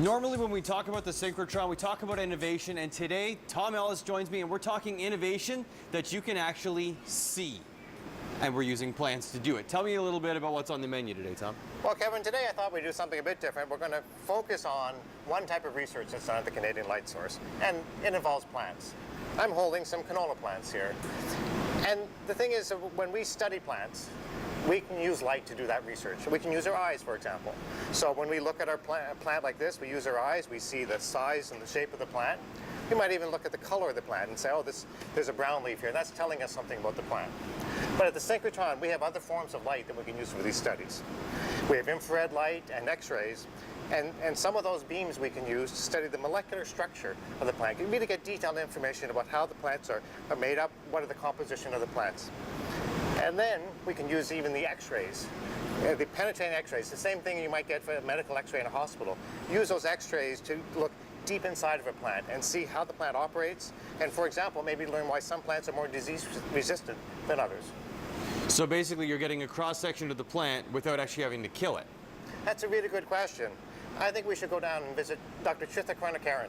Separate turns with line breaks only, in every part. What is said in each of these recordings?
Normally when we talk about the synchrotron, we talk about innovation, and today Tom Ellis joins me and we're talking innovation that you can actually see. And we're using plants to do it. Tell me a little bit about what's on the menu today, Tom.
Well, Kevin, today I thought we'd do something a bit different. We're going to focus on one type of research that's done at the Canadian Light Source, and it involves plants. I'm holding some canola plants here. And the thing is, when we study plants, we can use light to do that research. We can use our eyes, for example. So when we look at our plant like this, we use our eyes, we see the size and the shape of the plant. We might even look at the color of the plant and say, oh, there's a brown leaf here. That's telling us something about the plant. But at the synchrotron, we have other forms of light that we can use for these studies. We have infrared light and X-rays, and some of those beams we can use to study the molecular structure of the plant. You really get detailed information about how the plants are made up, what are the composition of the plants. And then we can use even the X-rays, the penetrating X-rays, the same thing you might get for a medical X-ray in a hospital. Use those X-rays to look deep inside of a plant and see how the plant operates, and for example, maybe learn why some plants are more disease resistant than others.
So basically you're getting a cross-section of the plant without actually having to kill it.
That's a really good question. I think we should go down and visit Dr. Chithra Karunakaran.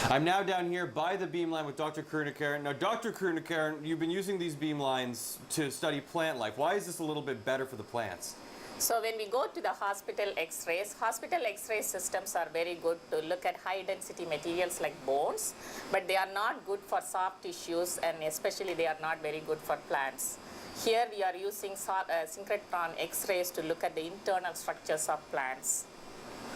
I'm now down here by the beamline with Dr. Karunakaran. Now, Dr. Karunakaran, you've been using these beamlines to study plant life. Why is this a little bit better for the plants?
So when we go to the hospital X-ray systems are very good to look at high density materials like bones, but they are not good for soft tissues, and especially they are not very good for plants. Here we are using synchrotron X-rays to look at the internal structures of plants.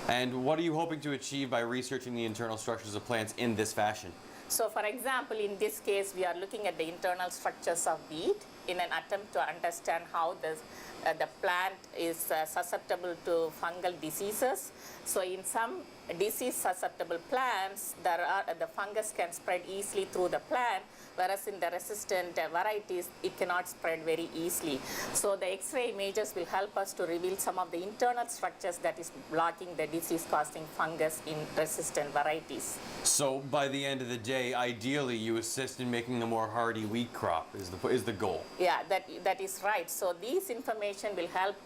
And what are you hoping to achieve by researching the internal structures of plants in this fashion?
So for example, in this case, we are looking at the internal structures of wheat in an attempt to understand how the plant is susceptible to fungal diseases. So in some disease-susceptible plants, the fungus can spread easily through the plant, whereas in the resistant varieties, it cannot spread very easily. So the X-ray images will help us to reveal some of the internal structures that is blocking the disease-causing fungus in resistant varieties.
So by the end of the day, ideally you assist in making a more hardy wheat crop is the goal.
Yeah, that is right. So these information will help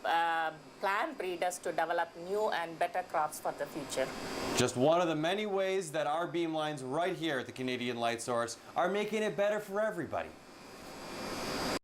plant breeders to develop new and better crops for the future.
Just one of the many ways that our beamlines right here at the Canadian Light Source are making it better for everybody.